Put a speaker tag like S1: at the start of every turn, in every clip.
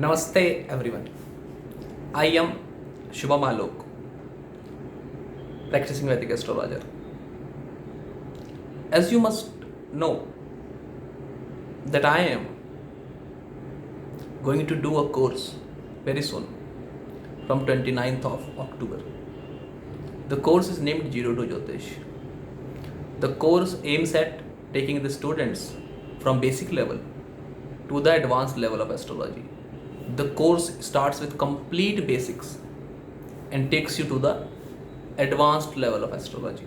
S1: Namaste everyone. I am Shubham Alok, practicing Vedic astrologer. As you must know that I am going to do a course very soon from 29th of October. The course is named Zero to Jyotish. The course aims at taking the students from basic level to the advanced level of astrology. The course starts with complete basics and takes you to the advanced level of astrology.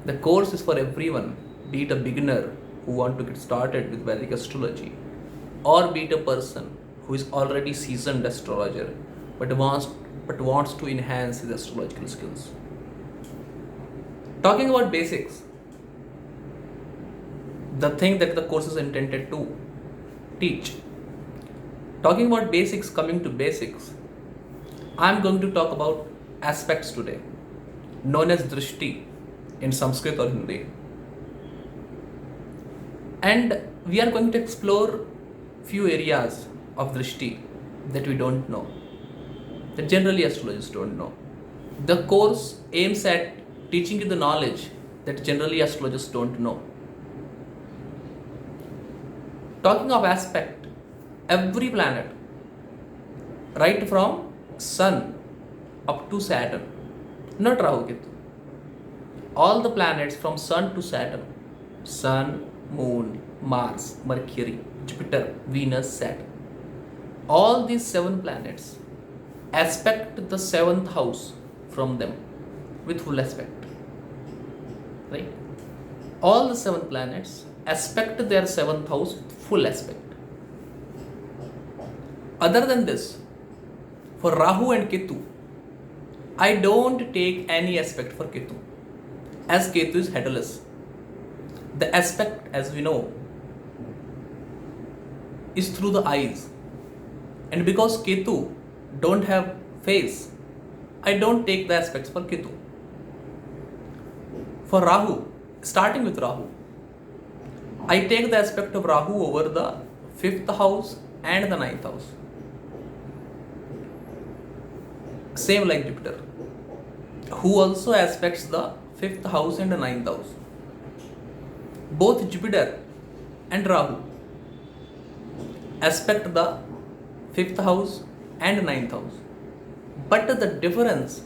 S1: The course is for everyone, be it a beginner who want to get started with Vedic astrology, or be it a person who is already seasoned astrologer but wants to enhance his astrological skills. Talking about basics, the thing that the course is intended to teach. Talking about basics, coming to basics, I'm going to talk about aspects today, known as Drishti in Sanskrit or Hindi. And we are going to explore few areas of Drishti that we don't know, that generally astrologers don't know. The course aims at teaching you the knowledge that generally astrologers don't know. Talking of aspect, every planet, right from Sun up to Saturn, not Rahu Ketu, all the planets from Sun to Saturn, Sun, Moon, Mars, Mercury, Jupiter, Venus, Saturn, all these 7 planets aspect the 7th house from them with full aspect, right? All the 7 planets aspect their 7th house with full aspect. Other than this, for Rahu and Ketu, I don't take any aspect for Ketu, as Ketu is headless. The aspect, as we know, is through the eyes. And because Ketu don't have face, I don't take the aspects for Ketu. For Rahu, starting with Rahu, I take the aspect of Rahu over the 5th house and the 9th house. Same like Jupiter, who also aspects the 5th house and the 9th house. Both Jupiter and Rahu aspect the 5th house and 9th house. But the difference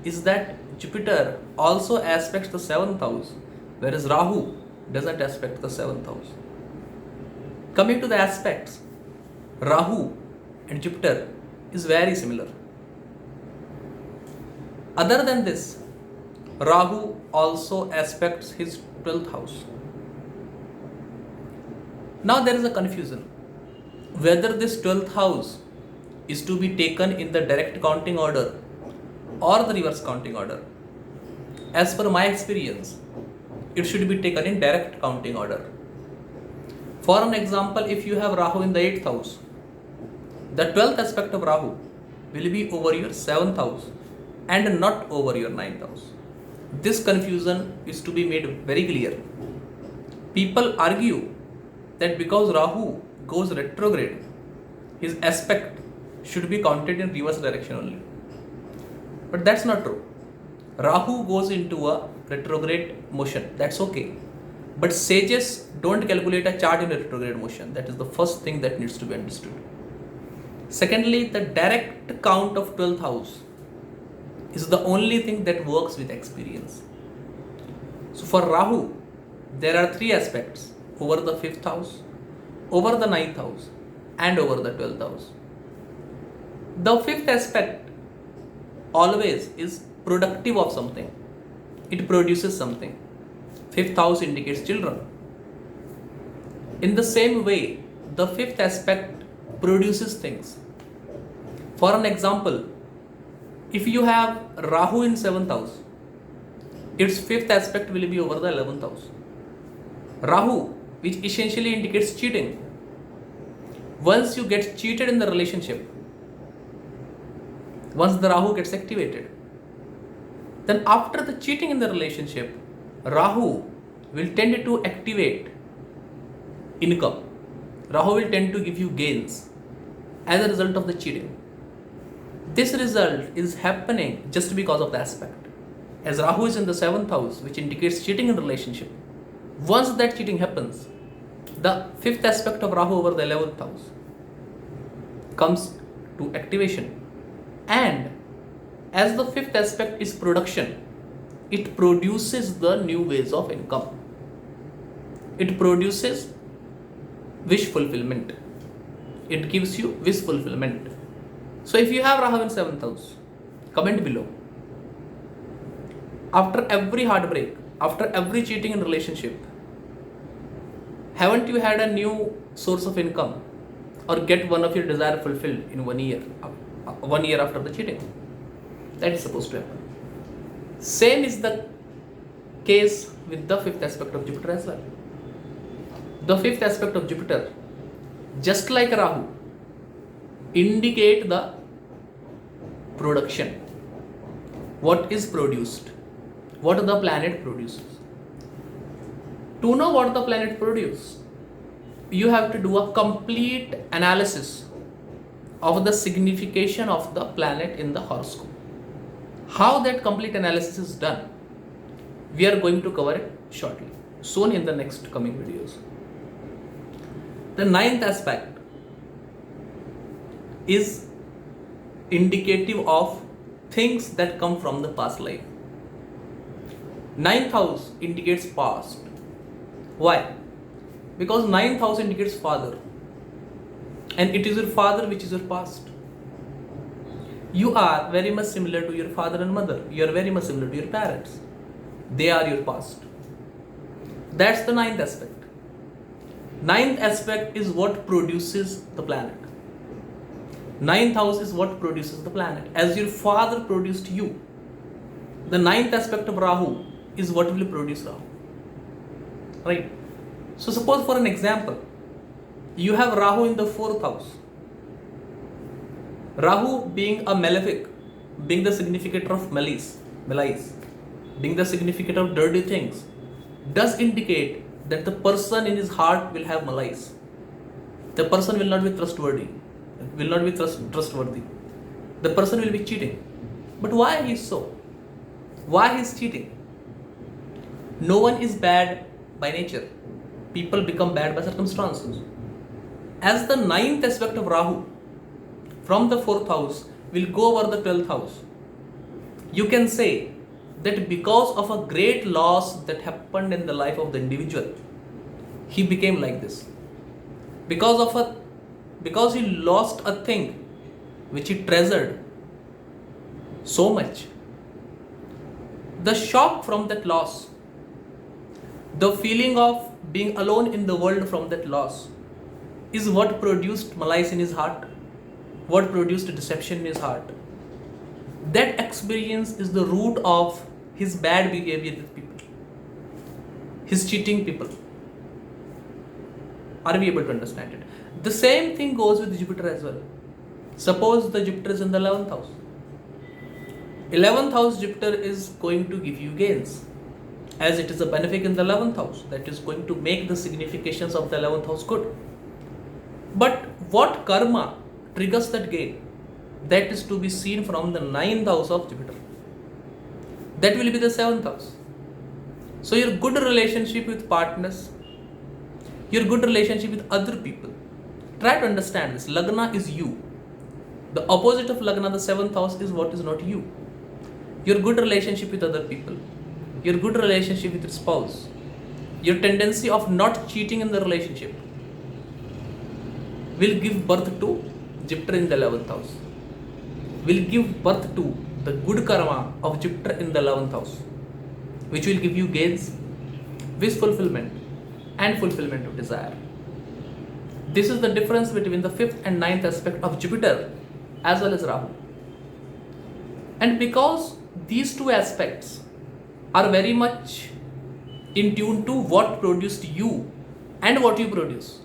S1: is that Jupiter also aspects the 7th house, whereas Rahu doesn't aspect the 7th house. Coming to the aspects, Rahu and Jupiter is very similar. Other than this, Rahu also aspects his 12th house. Now there is a confusion whether this 12th house is to be taken in the direct counting order or the reverse counting order. As per my experience, it should be taken in direct counting order. For an example, if you have Rahu in the 8th house, the 12th aspect of Rahu will be over your 7th house and not over your 9th house. This confusion is to be made very clear. People argue that because Rahu goes retrograde, his aspect should be counted in reverse direction only. But that's not true. Rahu goes into a retrograde motion, that's okay. But sages don't calculate a chart in a retrograde motion. That is the first thing that needs to be understood. Secondly, the direct count of 12th house is the only thing that works with experience. So for Rahu, there are 3 aspects: over the 5th house, over the 9th house, and over the 12th house. The 5th aspect always is productive of something. It produces something. 5th house indicates children. In the same way, the 5th aspect produces things. For an example, if you have Rahu in 7th house, its 5th aspect will be over the 11th house. Rahu, which essentially indicates cheating. Once you get cheated in the relationship, once the Rahu gets activated, then after the cheating in the relationship, Rahu will tend to activate income. Rahu will tend to give you gains. as a result of the cheating. This result is happening just because of the aspect. As Rahu is in the 7th house, which indicates cheating in relationship, once that cheating happens, the 5th aspect of Rahu over the 11th house comes to activation. And as the 5th aspect is production, it produces the new ways of income. It produces wish fulfillment. It gives you wish fulfillment. So if you have Rahu in 7th house, comment below. After every heartbreak, after every cheating in relationship, haven't you had a new source of income or get one of your desire fulfilled in 1 year? 1 year after the cheating. That is supposed to happen. Same is the case with the 5th aspect of Jupiter as well. The 5th aspect of Jupiter, just like Rahu, indicate the production. What is produced? What the planet produces. To know what the planet produces, you have to do a complete analysis of the signification of the planet in the horoscope. How that complete analysis is done, we are going to cover it shortly, soon in the next coming videos. The 9th aspect is indicative of things that come from the past life. 9th house indicates past. Why? Because 9th house indicates father, and it is your father which is your past. You are very much similar to your father and mother. You are very much similar to your parents. They are your past. That's the 9th aspect. 9th aspect is what produces the planet. 9th house is what produces the planet. As your father produced you, the 9th aspect of Rahu is what will produce Rahu. Right? So suppose for an example, you have Rahu in the 4th house. Rahu being a malefic, being the significator of malice, being the significator of dirty things, does indicate that the person in his heart will have malice. The person will not be trustworthy. The person will be cheating. But why he is so? Why he is cheating? No one is bad by nature. People become bad by circumstances. As the 9th aspect of Rahu from the 4th house will go over the 12th house, you can say that because of a great loss that happened in the life of the individual, he became like this. Because he lost a thing which he treasured so much. The shock from that loss, the feeling of being alone in the world from that loss, is what produced malice in his heart, what produced deception in his heart. That experience is the root of his bad behavior with people, his cheating people. Are we able to understand it? The same thing goes with Jupiter as well. Suppose the Jupiter is in the 11th house. 11th house Jupiter is going to give you gains, as it is a benefic in the 11th house that is going to make the significations of the 11th house good. But what karma triggers that gain? That is to be seen from the 9th house of Jupiter. That will be the 7th house. So your good relationship with partners, your good relationship with other people. Try to understand this. Lagna is you. The opposite of Lagna, the 7th house, is what is not you. Your good relationship with other people, your good relationship with your spouse, your tendency of not cheating in the relationship will give birth to Jupiter in the 11th house, will give birth to the good karma of Jupiter in the 11th house, which will give you gains, wish fulfillment, and fulfillment of desire. This is the difference between the 5th and 9th aspect of Jupiter as well as Rahu. And because these two aspects are very much in tune to what produced you and what you produce,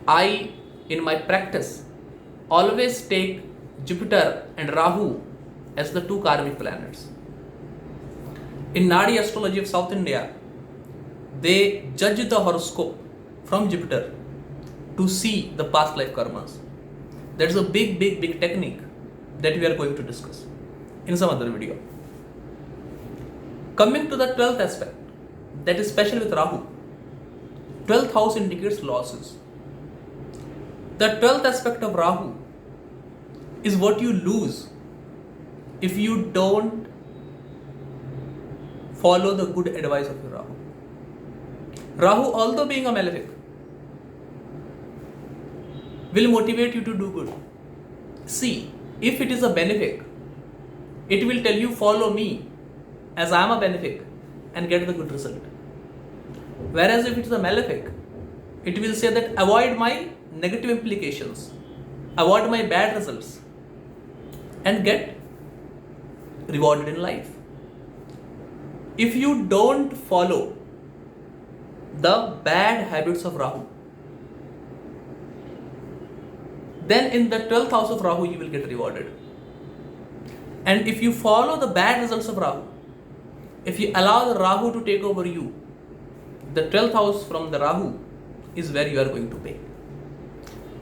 S1: I, in my practice, always take Jupiter and Rahu as the two karmic planets. In Nadi astrology of South India, they judge the horoscope from Jupiter to see the past life karmas. That's a big technique that we are going to discuss in some other video. Coming to the 12th aspect, that is special with Rahu. 12th house indicates losses. The 12th aspect of Rahu is what you lose if you don't follow the good advice of your Rahu. Rahu, although being a malefic, will motivate you to do good. See, if it is a benefic, it will tell you follow me as I am a benefic and get the good result. Whereas if it is a malefic, it will say that avoid my negative implications, avoid my bad results and get rewarded in life. If you don't follow the bad habits of Rahu, then in the 12th house of Rahu you will get rewarded. And if you follow the bad results of Rahu, if you allow the Rahu to take over you, the 12th house from the Rahu is where you are going to pay.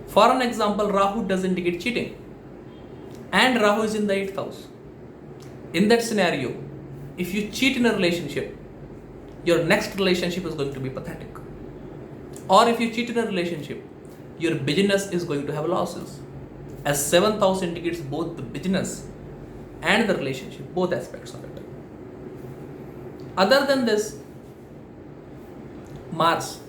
S1: For an example, Rahu does indicate cheating and Rahu is in the 8th house. In that scenario, if you cheat in a relationship, your next relationship is going to be pathetic. Or if you cheat in a relationship, your business is going to have losses, as 7th house indicates both the business and the relationship, both aspects of it. Other than this, Mars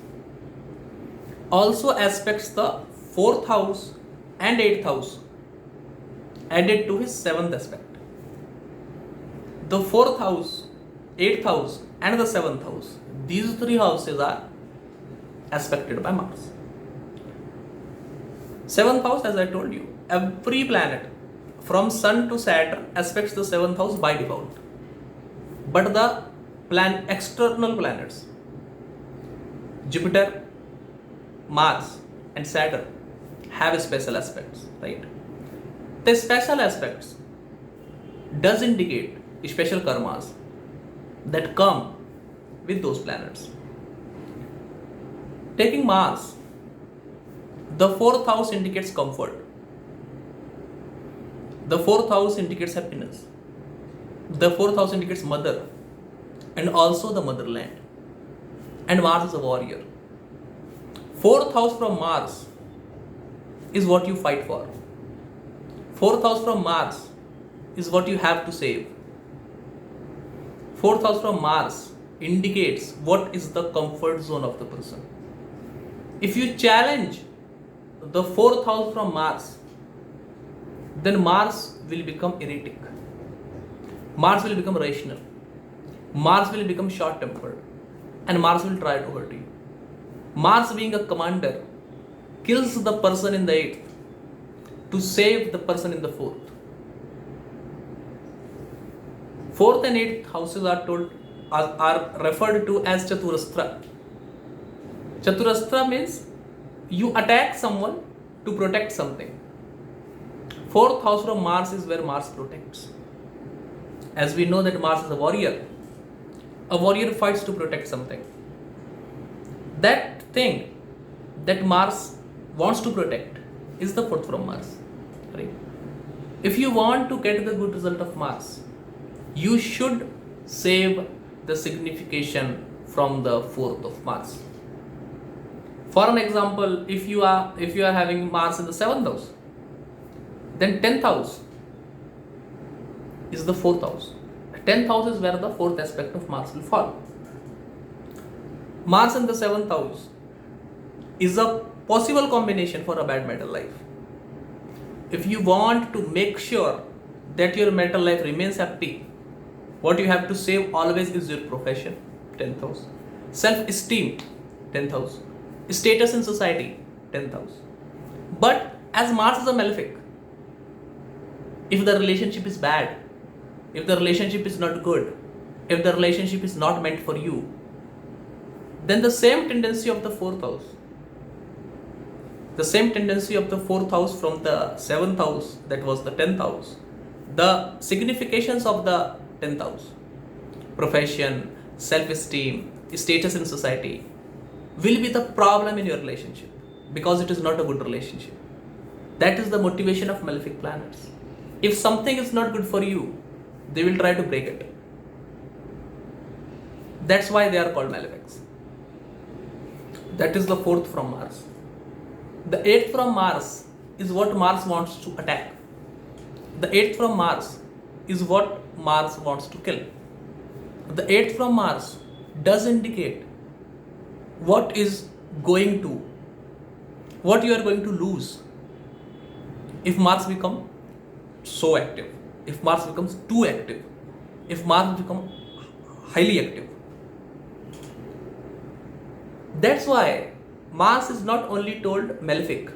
S1: also aspects the 4th house and 8th house added to his 7th aspect. The 4th house, 8th house and the 7th house, these three houses are aspected by Mars. 7th house, as I told you, every planet from Sun to Saturn aspects the 7th house by default. But the external planets, Jupiter, Mars and Saturn, have special aspects, right? The special aspects does indicate special karmas that come with those planets. Taking Mars, the 4th house indicates comfort. The 4th house indicates happiness. The 4th house indicates mother and also the motherland. And Mars is a warrior. 4th house from Mars is what you fight for. 4th house from Mars is what you have to save. 4th house from Mars indicates what is the comfort zone of the person. If you challenge the 4th house from Mars, then Mars will become erratic. Mars will become rational. Mars will become short-tempered. And Mars will try to hurt you. Mars, being a commander, kills the person in the 8th to save the person in the 4th. 4th and 8th houses are referred to as Chaturastra. Chaturastra means you attack someone to protect something. 4th house from Mars is where Mars protects. As we know that Mars is a warrior. A warrior fights to protect something. That thing that Mars wants to protect is the 4th from Mars. Right? If you want to get the good result of Mars, you should save the signification from the 4th of Mars. For an example, if you are having Mars in the 7th house, then 10th house is the 4th house. 10th house is where the 4th aspect of Mars will fall. Mars in the 7th house is a possible combination for a bad marital life. If you want to make sure that your marital life remains happy, what you have to save always is your profession, 10th house. Self-esteem, 10th house. Status in society, 10th house. But as Mars is a malefic, if the relationship is bad, if the relationship is not good, if the relationship is not meant for you, then the same tendency of the 4th house, the same tendency of the 4th house from the 7th house, that was the 10th house, the significations of the 10th house, profession, self-esteem, status in society, will be the problem in your relationship because it is not a good relationship. That is the motivation of malefic planets. If something is not good for you, they will try to break it. That's why they are called malefics. That is the fourth from Mars. The eighth from Mars is what Mars wants to attack. The eighth from Mars is what Mars wants to kill. The eighth from Mars does indicate what you are going to lose if Mars becomes so active, if Mars becomes too active, if Mars becomes highly active. That's why Mars is not only told malefic,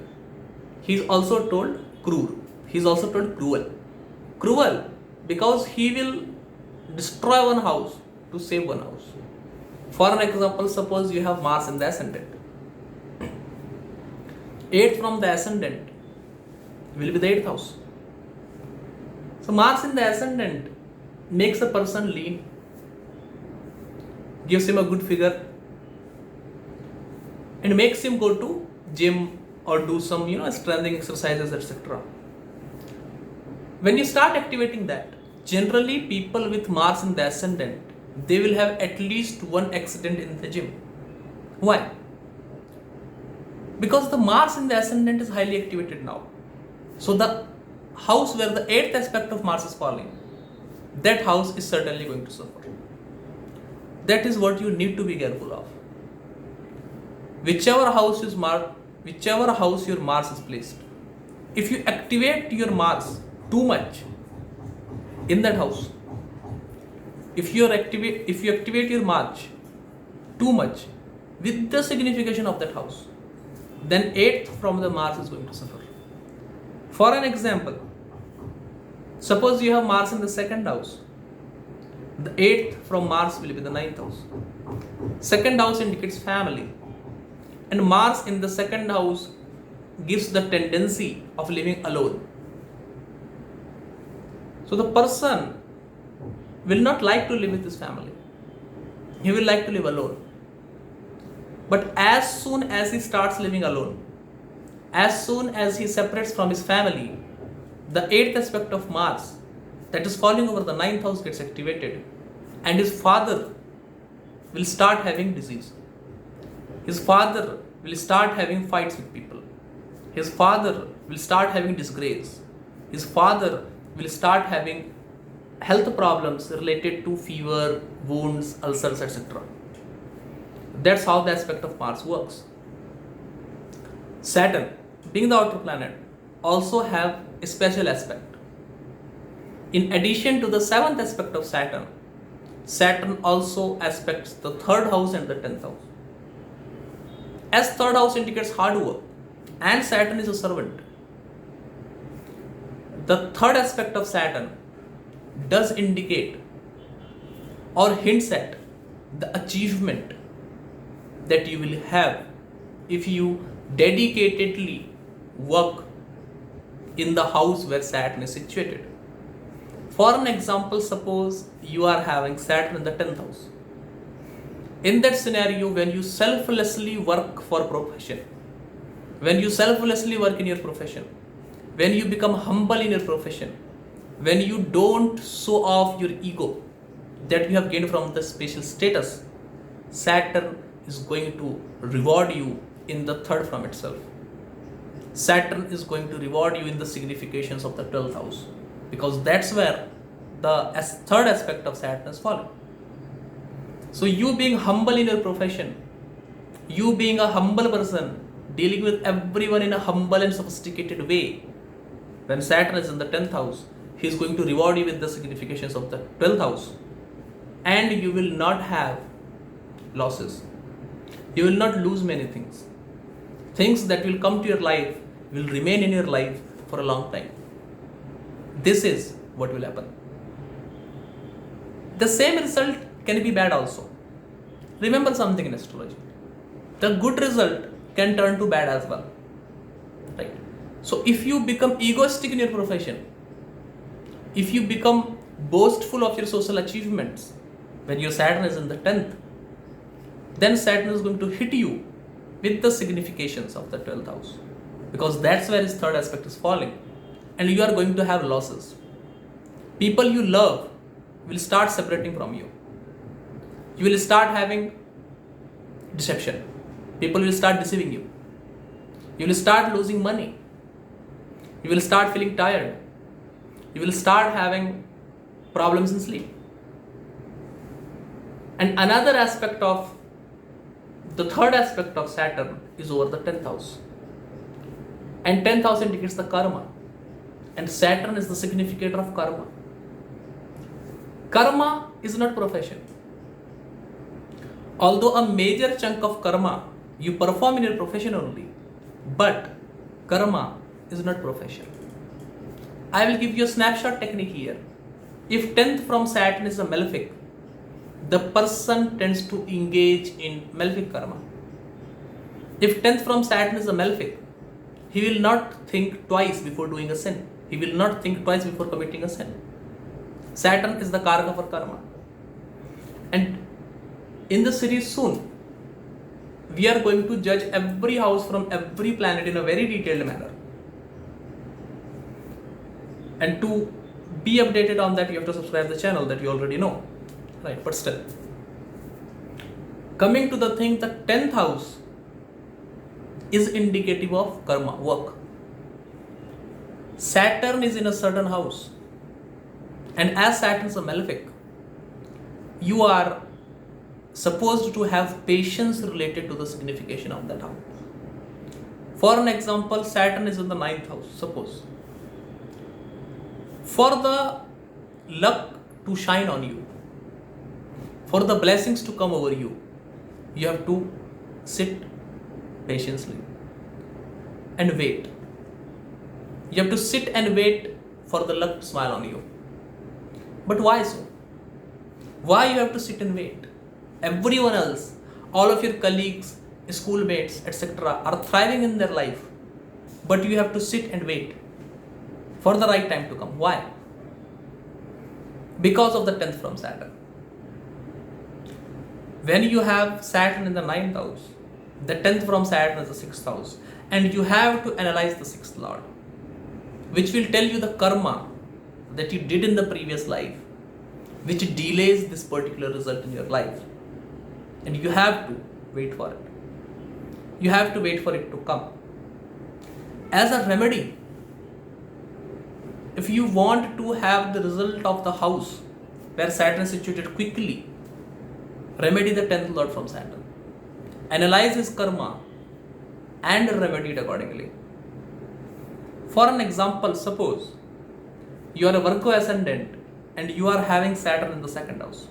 S1: he is also told cruel. He is also told cruel. Cruel because he will destroy one house to save one house. For an example, suppose you have Mars in the ascendant. 8 from the ascendant will be the 8th house. So Mars in the ascendant makes a person lean, gives him a good figure, and makes him go to gym or do some strengthening exercises, etc. When you start activating that, generally people with Mars in the ascendant, they will have at least one accident in the gym. Why? Because the Mars in the ascendant is highly activated now. So the house where the 8th aspect of Mars is falling, that house is certainly going to suffer. That is what you need to be careful of. Whichever house your Mars is placed, if you activate your Mars too much in that house, if you activate your Mars too much with the signification of that house, then 8th from the Mars is going to suffer. For an example, suppose you have Mars in the 2nd house, the 8th from Mars will be the 9th house. 2nd house indicates family, and Mars in the 2nd house gives the tendency of living alone. So the person will not like to live with his family. He will like to live alone. But as soon as he starts living alone, as soon as he separates from his family, the 8th aspect of Mars that is falling over the 9th house gets activated, and his father will start having disease. His father will start having fights with people. His father will start having disgrace. His father will start having health problems related to fever, wounds, ulcers, etc. That's how the aspect of Mars works. Saturn, being the outer planet, also have a special aspect. In addition to the 7th aspect of Saturn, Saturn also aspects the 3rd house and the 10th house. As 3rd house indicates hard work, and Saturn is a servant, the 3rd aspect of Saturn does indicate or hints at the achievement that you will have if you dedicatedly work in the house where Saturn is situated. For an example, suppose you are having Saturn in the 10th house. In that scenario, when you selflessly work for profession, when you selflessly work in your profession, when you become humble in your profession, when you don't show off your ego that you have gained from the special status, Saturn is going to reward you in the 3rd from itself. Saturn is going to reward you in the significations of the 12th house, because that's where the 3rd aspect of Saturn is falling. So you being humble in your profession, you being a humble person, dealing with everyone in a humble and sophisticated way, when Saturn is in the 10th house, he is going to reward you with the significations of the 12th house, and you will not have losses. You will not lose many things. Things that will come to your life will remain in your life for a long time. This is what will happen. The same result can be bad also. Remember something in astrology. The good result can turn to bad as well. Right? So if you become egoistic in your profession, if you become boastful of your social achievements when your Saturn is in the 10th, then Saturn is going to hit you with the significations of the 12th house. because that's where his third aspect is falling, and you are going to have losses. People you love will start separating from you. You will start having deception. People will start deceiving you. You will start losing money. You will start feeling tired. You will start having problems in sleep. And another aspect of the third aspect of Saturn is over the 10th house. And 10th house indicates the karma. And Saturn is the significator of karma. Karma is not profession. Although a major chunk of karma you perform in your profession only, but karma is not profession. I will give you a snapshot technique here. If 10th from Saturn is a malefic, the person tends to engage in malefic karma. If 10th from Saturn is a malefic, he will not think twice before doing a sin. He will not think twice before committing a sin. Saturn is the karaka for karma. And in the series soon, we are going to judge every house from every planet in a very detailed manner. And to be updated on that, you have to subscribe to the channel that you already know. Right, but still. Coming to the thing, the 10th house is indicative of karma, work. Saturn is in a certain house. And as Saturn is a malefic, you are supposed to have patience related to the signification of that house. For an example, Saturn is in the 9th house, suppose. For the luck to shine on you, for the blessings to come over you, you have to sit patiently and wait. You have to sit and wait for the luck to smile on you. But why so? Why you have to sit and wait? Everyone else, all of your colleagues, schoolmates, etc. are thriving in their life, but you have to sit and wait for the right time to come. Why? Because of the 10th from Saturn. When you have Saturn in the 9th house, the 10th from Saturn is the 6th house, and you have to analyze the 6th lord, which will tell you the karma that you did in the previous life, which delays this particular result in your life. And you have to wait for it. You have to wait for it to come. As a remedy, if you want to have the result of the house where Saturn is situated quickly, remedy the 10th lord from Saturn. Analyze his karma and remedy it accordingly. For an example, suppose you are a Virgo ascendant and you are having Saturn in the 2nd house.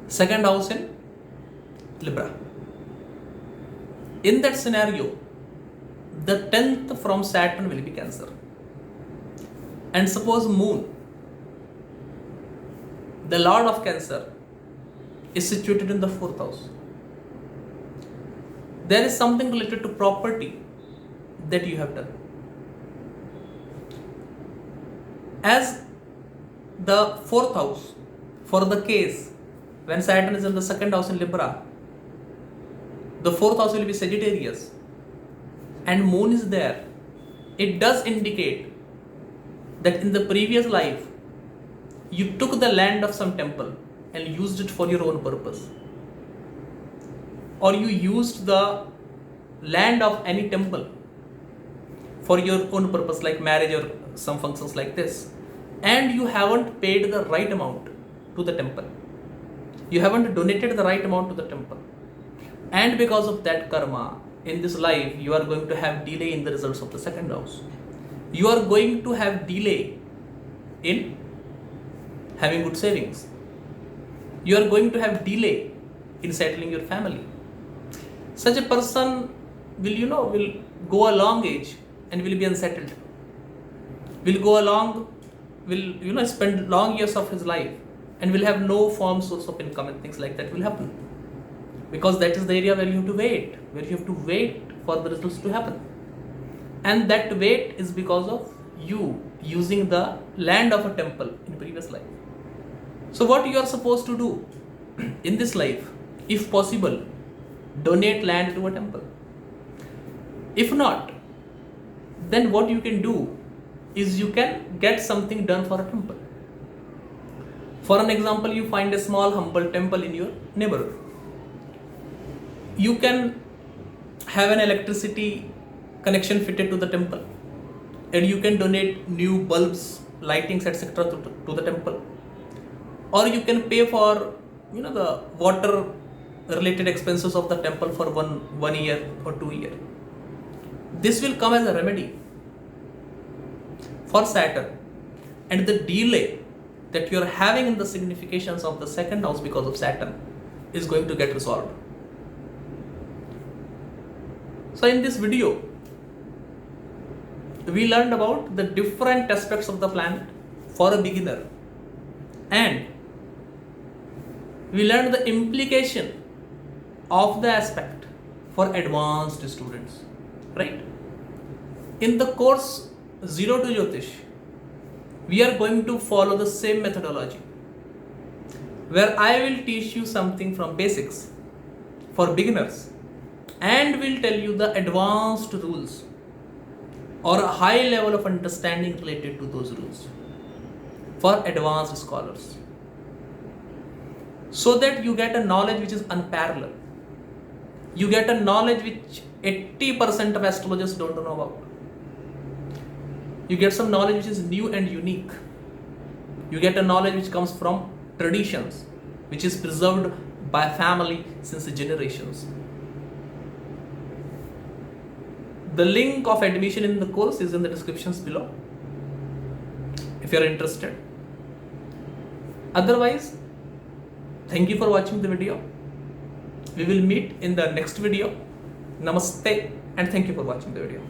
S1: 2nd house in Libra. In that scenario, the 10th from Saturn will be Cancer. And suppose Moon, the Lord of Cancer, is situated in the 4th house. There is something related to property that you have done. As the 4th house, for the case when Saturn is in the 2nd house in Libra, the 4th house will be Sagittarius, and Moon is there. It does indicate that in the previous life, you took the land of some temple and used it for your own purpose, or you used the land of any temple for your own purpose, like marriage or some functions like this, and you haven't paid the right amount to the temple. You haven't donated the right amount to the temple, and because of that karma, in this life you are going to have delay in the results of the 2nd house. You are going to have delay in having good savings. You are going to have delay in settling your family. Such a person will go a long age and will be unsettled. Will go along, will spend long years of his life and will have no firm source of income, and things like that will happen. Because that is the area where you have to wait, for the results to happen. And that wait is because of you using the land of a temple in previous life. So what you are supposed to do in this life, if possible, donate land to a temple. If not, then what you can do is you can get something done for a temple. For an example, you find a small humble temple in your neighborhood. You can have an electricity connection fitted to the temple, and you can donate new bulbs, lightings, etc. to the temple. Or you can pay for the water related expenses of the temple for one year or 2 years. This will come as a remedy for Saturn and the delay that you are having in the significations of the second house because of Saturn is going to get resolved. So in this video, we learned about the different aspects of the planet for a beginner, and we learned the implication of the aspect for advanced students, right? In the course Zero to Jyotish, we are going to follow the same methodology, where I will teach you something from basics for beginners and will tell you the advanced rules or a high level of understanding related to those rules for advanced scholars, so that you get a knowledge which is unparalleled. You get a knowledge which 80% of astrologers don't know about. You get some knowledge which is new and unique. You get a knowledge which comes from traditions, which is preserved by family since generations. The link of admission in the course is in the descriptions below if you are interested. Otherwise, thank you for watching the video. We will meet in the next video. Namaste and thank you for watching the video.